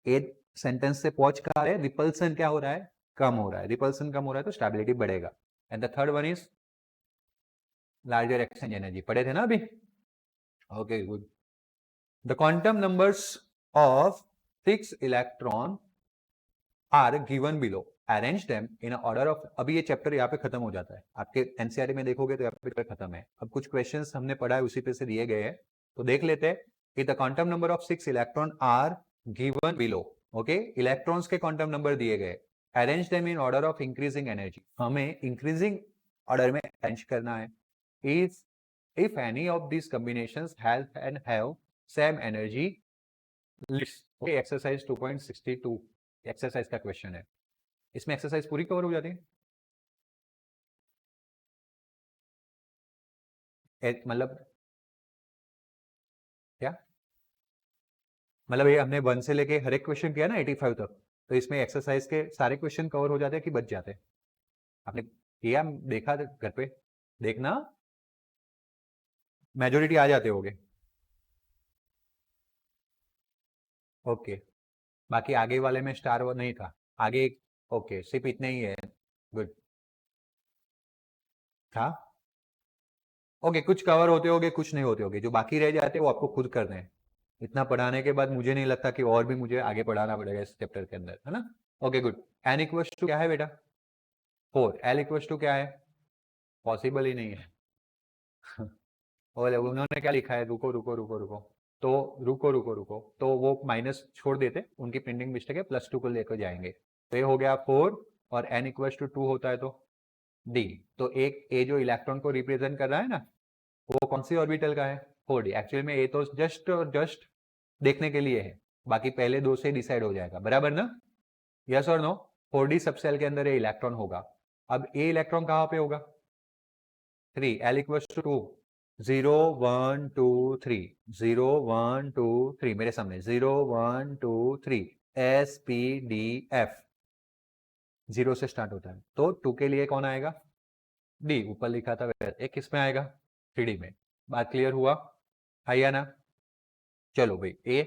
एक सेंटेंस से पहुंच कहा है, रिपल्सन क्या हो रहा है? कम हो रहा है। रिपल्सन कम हो रहा है तो स्टेबिलिटी बढ़ेगा। And the third one is larger exchange energy, पढ़े थे ना अभी? Okay good. The quantum numbers of 6 electron are given below, arrange them in order of. अभी ये चैप्टर यहाँ पे खत्म हो जाता है, आपके एनसीईआरटी में देखोगे तो यहाँ पे खत्म है। अब कुछ क्वेश्चंस हमने पढ़ा है उसी पे से दिए गए हैं, तो देख लेते हैं कि the quantum number of 6 electron are given below. Okay, electrons के क्वांटम नंबर दिए गए, arrange them in order of increasing energy, हमें इंक्रीजिंग ऑर्डर में अरेंज करना है। If any of these combinations have same energy list, okay, exercise 2.62 exercise का question है। इसमें एक्सरसाइज पूरी कवर हो जाती है, मतलब क्या मतलब, ये हमने 1 से लेके हर एक क्वेश्चन किया ना 85 तक, तो इसमें एक्सरसाइज के सारे क्वेश्चन कवर हो जाते हैं कि बच जाते हैं? आपने किया, देखा घर पे, देखना मेजोरिटी आ जाते होगे। ओके, बाकी आगे वाले में स्टार वो नहीं था आगे। ओके, सिर्फ इतने ही है, गुड था। ओके, कुछ कवर होते होगे, कुछ नहीं होते होगे, जो बाकी रह जाते हैं वो आपको खुद करने हैं। इतना पढ़ाने के बाद मुझे नहीं लगता कि और भी मुझे आगे पढ़ाना पड़ेगा इस चैप्टर के अंदर, है ना? Okay good. N equals to क्या है बेटा? 4। एल इक्वल्स टू क्या है? पॉसिबल ही नहीं है। और उन्होंने क्या लिखा है? रुको रुको रुको रुको, तो रुको रुको रुको, तो वो माइनस छोड़ देते, उनकी प्रिंटिंग मिस्टेक है, +2 को लेकर जाएंगे। तो ये हो गया 4, और एन इक्वल्स टू 2 होता है तो डी। तो एक ए जो इलेक्ट्रॉन को रिप्रेजेंट कर रहा है ना, वो कौन सी ऑर्बिटल का है? 4d। एक्चुअली में ए तो जस्ट देखने के लिए है, बाकी पहले दो से डिसाइड हो जाएगा, बराबर ना? यस और नो? 4d सब सेल के अंदर ए इलेक्ट्रॉन होगा। अब ए इलेक्ट्रॉन कहां पे होगा? 3। एल इक्वल्स टू 2, 0 1 2 3, 0 1 2 3, मेरे सामने 0 1 2 3, एस पी डी एफ, 0 से स्टार्ट होता है, तो 2 के लिए कौन आएगा? डी, ऊपर लिखा था वैसे। एक किस में आएगा? 3d में। बात क्लियर हुआ? आइया ना? चलो भाई, ए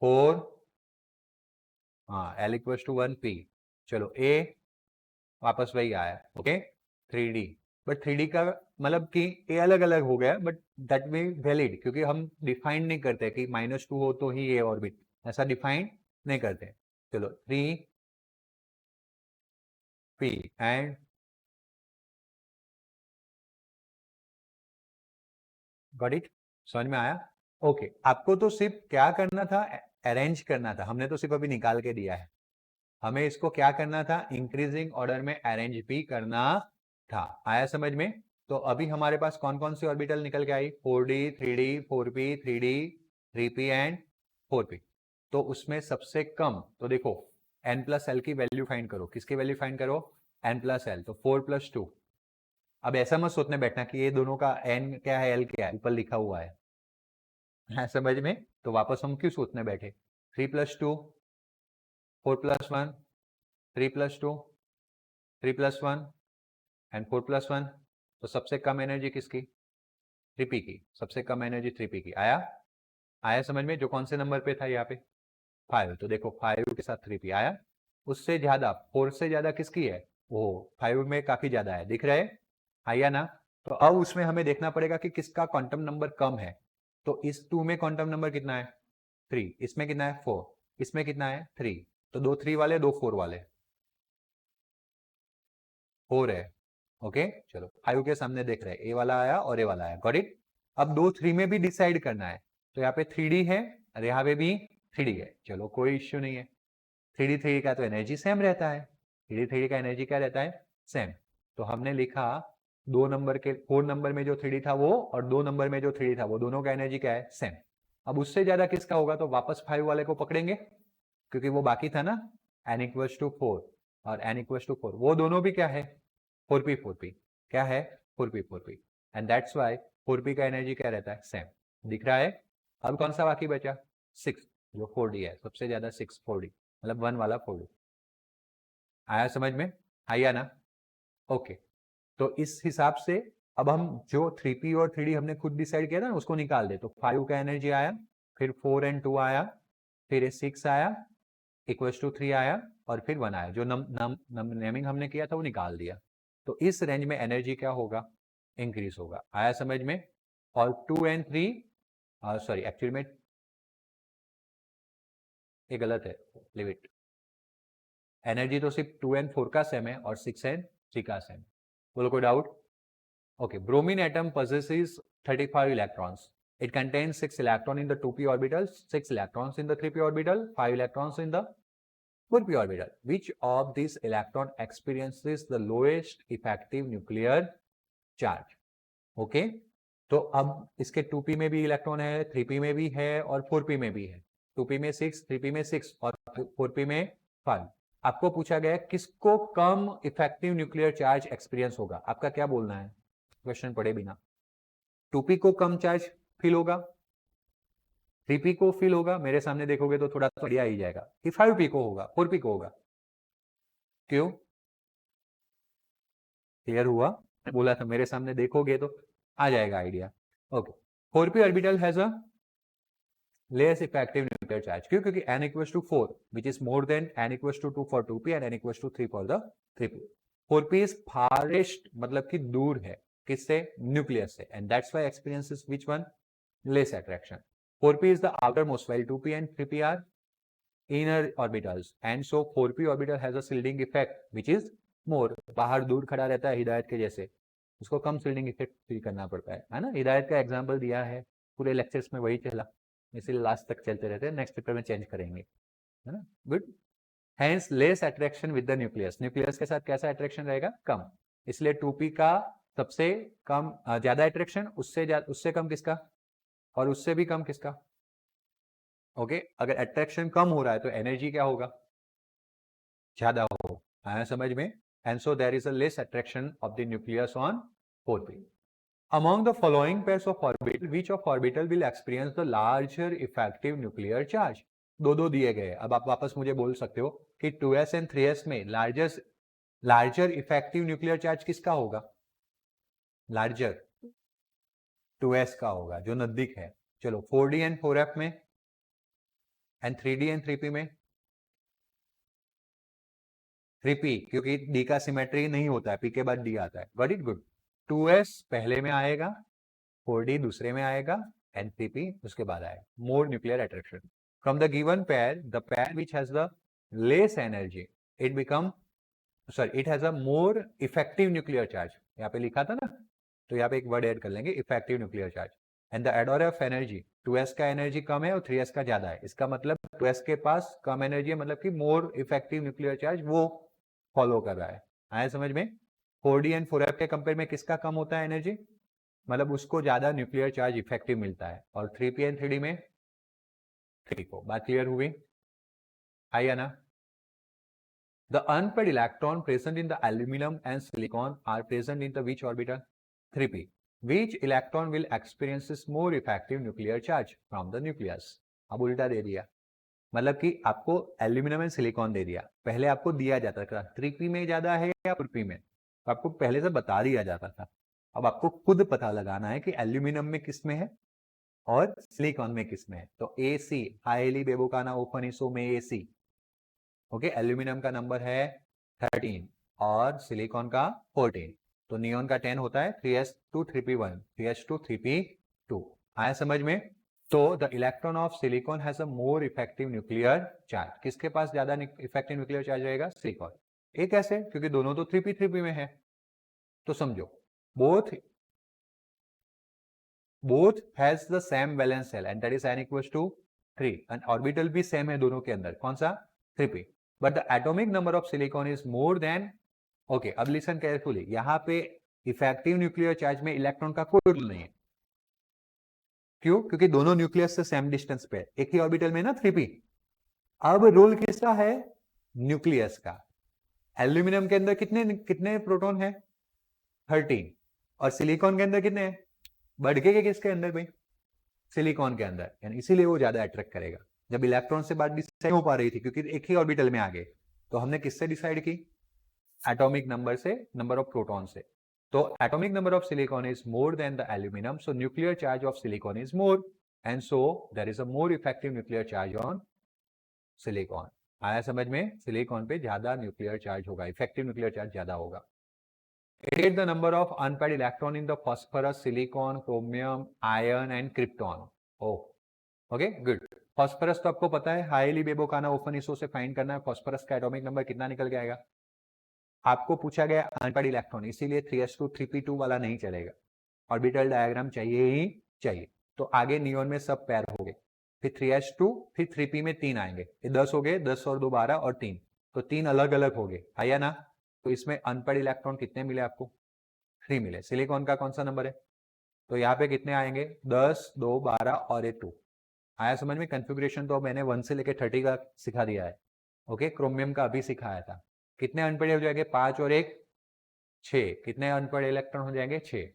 4, हाँ, एल इक्वल्स टू 1 पी, चलो ए वापस वही आया। ओके, 3d, बट 3d का मतलब कि ए अलग अलग हो गया, बट दैट वे वैलिड, क्योंकि हम डिफाइन नहीं करते कि -2 हो तो ही ए ऑर्बिट, ऐसा डिफाइन नहीं करते। चलो 3p एंड गॉट इट, समझ में आया? ओके, आपको तो सिर्फ क्या करना था? अरेंज करना था, हमने तो सिर्फ अभी निकाल के दिया है। हमें इसको क्या करना था? इंक्रीजिंग ऑर्डर में अरेंज भी करना था। आया समझ में? तो अभी हमारे पास कौन कौन सी ऑर्बिटल निकल के आई? 4d 3d 4p 3d 3p and 4p। तो उसमें सबसे कम, तो देखो n प्लस एल की वैल्यू फाइंड करो। किसकी वैल्यू फाइंड करो? n प्लस एल, तो 4 + 2। अब ऐसा मत सोचने बैठना कि ये दोनों का n क्या है l क्या है, ऊपर लिखा हुआ है समझ में? तो वापस हम क्यों सोचने बैठे? 3 + 2, 4 + 1, 3 + 2, 3 + 1 एंड 4 + 1। तो सबसे कम एनर्जी किसकी? 3p की। सबसे कम एनर्जी 3p की। आया? आया समझ में? जो कौन से नंबर पे था यहाँ पे? 5। तो देखो 5 के साथ 3p आया। उससे ज्यादा, 4 से ज्यादा किसकी है? वो 5 में काफी ज्यादा है, दिख रहा है? आया ना? तो अब उसमें हमें देखना पड़ेगा कि किसका क्वांटम नंबर कम है। तो इस 2 में क्वांटम नंबर कितना है? 3। इसमें कितना है? 4। इसमें कितना है? 3। तो 2 3 वाले, 2 4 वाले, 4 है। ओके, चलो 5 के सामने देख रहे हैं, ए वाला आया और ए वाला आया, गॉट इट? अब 2 3 में भी डिसाइड करना है, तो यहाँ पे 3d है और यहाँ पे भी 3d है। चलो कोई इश्यू नहीं है, 3d का तो एनर्जी सेम रहता है। 3d का एनर्जी क्या रहता है? सेम। तो हमने लिखा 2 नंबर के, 4 नंबर में जो 3d था वो, और 2 नंबर में जो 3d था वो, दोनों का एनर्जी क्या है? सेम। अब उससे ज्यादा किसका होगा? तो वापस 5 वाले को पकड़ेंगे, क्योंकि वो बाकी था ना, n = 4 और n = 4, वो दोनों भी क्या है? 4p क्या है 4p and that's why 4p का एनर्जी क्या रहता है सेम दिख रहा है। अब कौन सा बाकी बचा 6 जो 4d है सबसे ज्यादा 6 4d मतलब 1 वाला 4d आया समझ में आया ना ओके। तो इस हिसाब से अब हम जो 3p और 3d हमने खुद डिसाइड किया था ना उसको निकाल दे। तो 5 का एनर्जी आया फिर 4 and 2 आया फिर 6 आया इक्वल टू 3 आया और फिर 1 आया जो नेमिंग हमने किया था वो निकाल दिया। तो इस रेंज में एनर्जी क्या होगा इंक्रीज होगा आया समझ में। और 2 and 3 सॉरी एक्चुअली में ये गलत है लिव इट। एनर्जी तो सिर्फ 2 and 4 का सेम है और 6 and 3 का सेम। बोलो कोई doubt okay. Bromine atom possesses 35 electrons. It contains 6 electrons in the 2p orbital, 6 electrons in the 3p orbital, 5 electrons in the 4p orbital. Which of these electron experiences the lowest effective nuclear charge? Okay तो अब इसके 2p में भी electron है 3p में भी है और 4p में भी है। 2p में 6 3p में 6 और 4p में 5। आपको पूछा गया किसको कम इफेक्टिव न्यूक्लियर चार्ज एक्सपीरियंस होगा आपका क्या बोलना है क्वेश्चन पढ़े बिना। 2p को कम चार्ज फील होगा 3p को फील होगा मेरे सामने देखोगे तो थोड़ा बढ़िया ही जाएगा कि 5p को होगा 4p को होगा क्यों क्लियर हुआ बोला था मेरे सामने देखोगे तो आ जाएगा idea okay. 4p orbital has a less effective nuclear charge क्यों क्योंकि n equals to 4 which is more than n equals to 2 for 2p and n equals to 3 for the 3p। 4p is farthest मतलब कि दूर है किससे nucleus से and that's why experiences which one less attraction। 4p is the outermost while 2p and 3p are inner orbitals and so 4p orbital has a shielding effect which is more बाहर दूर खड़ा रहता है हिदायत के जैसे उसको कम shielding effect फील करना पड़ता है ना। हिदायत का एग्जाम्पल दिया है पूरे लेक्चर्स में वही चला इसीलिए लास्ट तक चलते रहते हैं नेक्स्ट पेपर में चेंज करेंगे है ना good. Hence less attraction with the nucleus nucleus के साथ कैसा अट्रैक्शन रहेगा कम इसलिए 2p का सबसे कम ज्यादा अट्रैक्शन उससे कम किसका और उससे भी कम किसका ओके। अगर अट्रैक्शन कम हो रहा है तो एनर्जी क्या होगा ज्यादा हो आया समझ में and so there is a less attraction of the nucleus on 4p। Among the following pairs of orbital, which of orbital will experience the larger effective nuclear charge? दो दिए गए अब आप वापस मुझे बोल सकते हो कि 2s and 3s में लार्जर इफेक्टिव न्यूक्लियर चार्ज किसका होगा लार्जर 2s का होगा जो नजदीक है। चलो 4d and 4f में एंड 3d and 3p में 3p क्योंकि d का सिमेट्री नहीं होता है p के बाद d आता है गॉट इट गुड। 2s पहले में आएगा 4d दूसरे में आएगा and 3p उसके बाद आएगा। More nuclear attraction from the given pair the pair which has the less energy it has a more effective nuclear charge यहाँ पे लिखा था ना तो यहाँ पे एक वर्ड ऐड कर लेंगे effective nuclear charge and the adore of energy 2s का एनर्जी कम है और 3s का ज्यादा है इसका मतलब 2s के पास कम एनर्जी है मतलब कि मोर इफेक्टिव न्यूक्लियर चार्ज वो फॉलो कर रहा है आया समझ में। 4d एंड 4f के कंपेयर में किसका कम होता है एनर्जी मतलब उसको ज्यादा न्यूक्लियर चार्ज इफेक्टिव मिलता है और 3p एंड 3d में 3 को बात क्लियर हुई आइए ना। The unpaired electron present in the aluminium and silicon are present in the which orbital 3p। Which electron will experiences more effective nuclear charge from the nucleus. अब उल्टा दे दिया मतलब कि आपको एल्यूमिनियम एंड सिलिकॉन दे दिया पहले आपको दिया जाता था 3p में ज्यादा है या 4p में तो आपको पहले से बता दिया जाता था। अब आपको खुद पता लगाना है कि एल्यूमिनियम में किस में है और सिलिकॉन में किस में है। तो AC हाईली बेबोकाना ओफनिसो में AC ओके एल्यूमिनियम का नंबर है 13 और सिलिकॉन का 14 तो नियॉन का 10 होता है 3s2 3p1 3s2 3p2 आया समझ में। तो the electron of silicon has a more effective nuclear charge किसके पास ज्यादा इफेक्टिव न्यूक्लियर चार्ज रहेगा सिलिकॉन। ये कैसे क्योंकि दोनों तो 3p में है तो समझो both has the same valence shell and that is n equals to 3 and orbital भी सेम है दोनों के अंदर कौन सा 3p but the atomic number of silicon is more than okay। अब लिसन केयरफुली यहाँ पे इफेक्टिव न्यूक्लियर चार्ज में इलेक्ट्रॉन का कोई रोल नहीं है क्यों क्योंकि दोनों न्यूक्लियस से सेम डिस्टेंस पे एक ही ऑर्बिटल में ना 3p। अब रोल किसका है न्यूक्लियस का। एल्यूमिनियम के अंदर कितने प्रोटॉन है 13 और सिलिकॉन के अंदर कितने हैं, बढ़ के किसके अंदर भाई, सिलिकॉन के अंदर, यानी इसीलिए वो ज्यादा अट्रैक्ट करेगा। जब इलेक्ट्रॉन से बात डिसाइड हो पा रही थी क्योंकि एक ही ऑर्बिटल में आ गए, तो हमने किससे डिसाइड की, एटॉमिक नंबर से, नंबर ऑफ प्रोटॉन से। तो atomic number of silicon is more than the aluminium, so nuclear charge of silicon is more and so there is a more effective nuclear charge on silicon. आया समझ में, silicon पे ज्यादा nuclear charge होगा, effective nuclear charge ज्यादा होगा। Indicate the number of unpaired electron in the phosphorus, silicon, chromium, iron and krypton. Oh, okay, good. Phosphorus तो आपको पता है, हाईली बेबोकाना ओपन इसो से फाइंड करना है, फॉस्फोरस का एटॉमिक नंबर कितना निकल के आएगा। आपको पूछा गया अनपेयर्ड इलेक्ट्रॉन, इसीलिए 3s2 3p2 वाला नहीं चलेगा, ऑर्बिटल डायग्राम चाहिए ही चाहिए। तो आगे नियोन में सब पैर हो गए, फिर 3s2 फिर 3p में 3 आएंगे, ये 10 हो गए, 10 और 2 12 और 3, तो 3 अलग अलग हो गए, आया ना। तो इसमें अनपेयर्ड इलेक्ट्रॉन कितने मिले आपको, 3 मिले। सिलिकॉन का कौन सा नंबर है, तो यहाँ पे कितने आएंगे, 10 2 12 और ये 2। आया समझ में। कन्फिग्रेशन तो मैंने 1 से लेकर 30 का सिखा दिया है। ओके, क्रोमियम का अभी सिखाया था। कितने अनपेयर्ड हो जाएंगे, 5 और 1 6। कितने अनपेयर्ड इलेक्ट्रॉन हो जाएंगे, 6।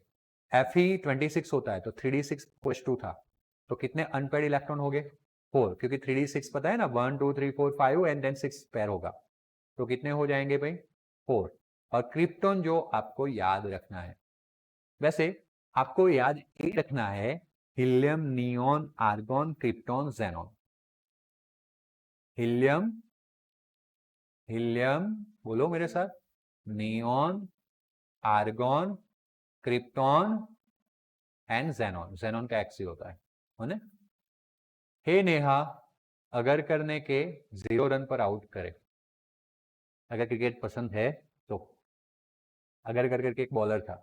Fe26 होता है, तो 3d6 था, तो कितने अनपेयर्ड इलेक्ट्रॉन हो गए, 4, क्योंकि 3d6 पता है ना, 1 2 3 4 5 एंड देन 6 पेयर होगा, तो कितने हो जाएंगे भाई, 4। और क्रिप्टॉन जो आपको याद रखना है, वैसे आपको याद ये रखना है, helium, neon, argon, krypton, xenon. Helium, helium बोलो मेरे साथ, neon, argon, krypton and xenon. Xenon का एक्स ही होता है ना। हे नेहा, अगर करने के 0 रन पर आउट करे, अगर क्रिकेट पसंद है तो, अगर कर करके एक बॉलर था,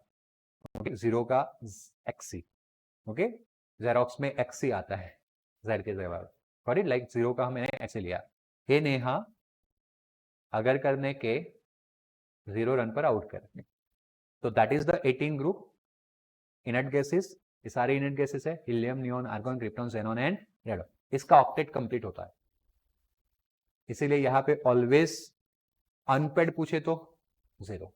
ओके, 0 का एक्सी, ओके, जेरोक्स में एक्सी आता है जेड के जवाब, गॉट इट, लाइक 0 का मैंने एक्सी लिया। हे नेहा, अगर करने के 0 रन पर आउट करे, तो that is the 18 group inert gases, ये सारे इनर्ट गैसेस है, helium, neon, argon, krypton, xenon and radon. इसका ऑक्टेट कंप्लीट होता है, इसीलिए यहां पे ऑलवेज अनपेड पूछे तो 0।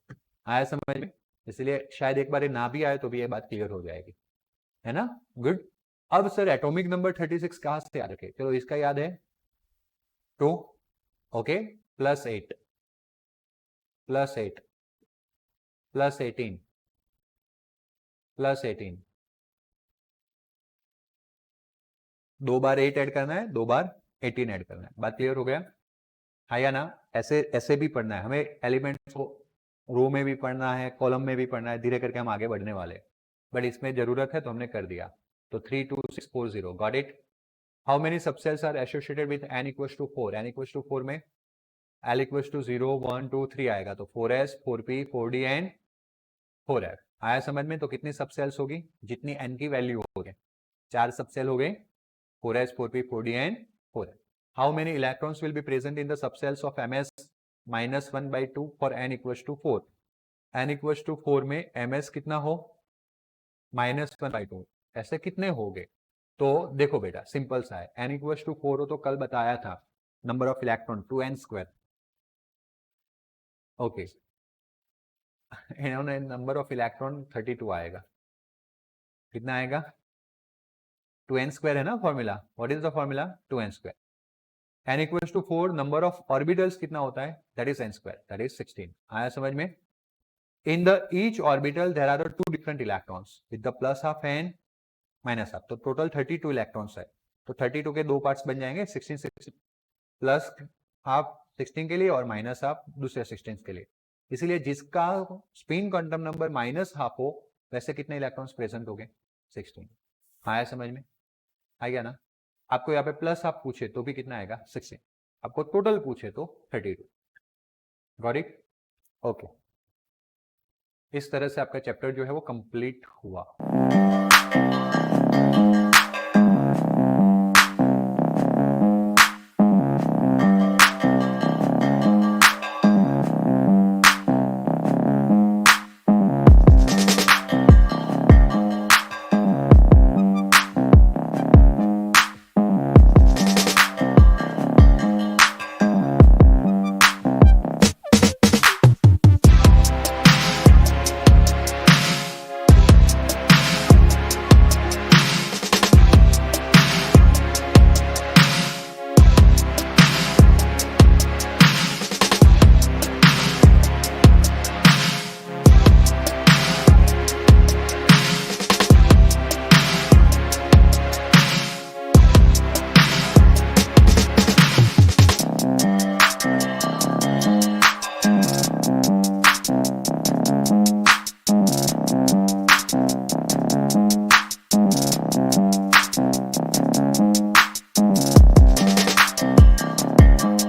आया समझ में, इसलिए शायद एक बार ये ना भी आए तो भी ये बात क्लियर हो जाएगी, है ना। गुड। अब सर एटॉमिक नंबर 36 कहां से याद रखे, चलो इसका याद है 2, okay, plus 8 plus 8 plus 18 plus 18, 2 बार 8 ऐड करना है, 2 बार 18 ऐड करना है, बात क्लियर हो गया, हाँ या ना। ऐसे ऐसे भी पढ़ना है हमें, एलिमेंट्स को रो में भी पढ़ना है, कॉलम में भी पढ़ना है, धीरे करके हम आगे बढ़ने वाले, बट इसमें जरूरत है तो हमने कर दिया। तो 3 2 6 4 0, got it. How many subshells are associated with n equals to 4, n equals to 4 में l इक्वल्स टू 0 1 2 3 आएगा, तो 4s 4p 4d and 4f। आया समझ में, तो कितनी सबसेल्स होगी, जितनी n की वैल्यू हो गई, 4 सबसेल हो गए, 4s 4p 4d and 4f। How many electrons will be present in the subshells of ms -1/2 for n equals to 4। n equals to 4 में ms कितना हो, -1/2, ऐसे कितने हो गए। तो देखो बेटा सिंपल सा है, n इक्वल्स टू 4 हो तो कल बताया था number of electron 2n², okay, इन्होंने नंबर ऑफ इलेक्ट्रॉन 32 आएगा, कितना आएगा, 2n² है ना formula, what is the formula, 2n²। n equals to 4, number of orbitals कितना होता है, that is n², that is 16। आया समझ में। In the each orbital there are 2 different electrons with the plus half and minus half, तो total 32 electrons है, तो 32 के 2 पार्ट्स बन जाएंगे, 16 16 प्लस हाफ 16 के लिए और माइनस हाफ दूसरे 16 के लिए। इसीलिए जिसका spin quantum number minus half हो, वैसे कितने इलेक्ट्रॉन्स प्रेजेंट हो गए, 16। आया समझ में, आ गया ना। आपको यहाँ पे प्लस हाफ पूछे तो भी कितना आएगा, 16, आपको टोटल पूछे तो 32, गॉट इट, ओके। इस तरह से आपका चैप्टर जो है वो कंप्लीट हुआ।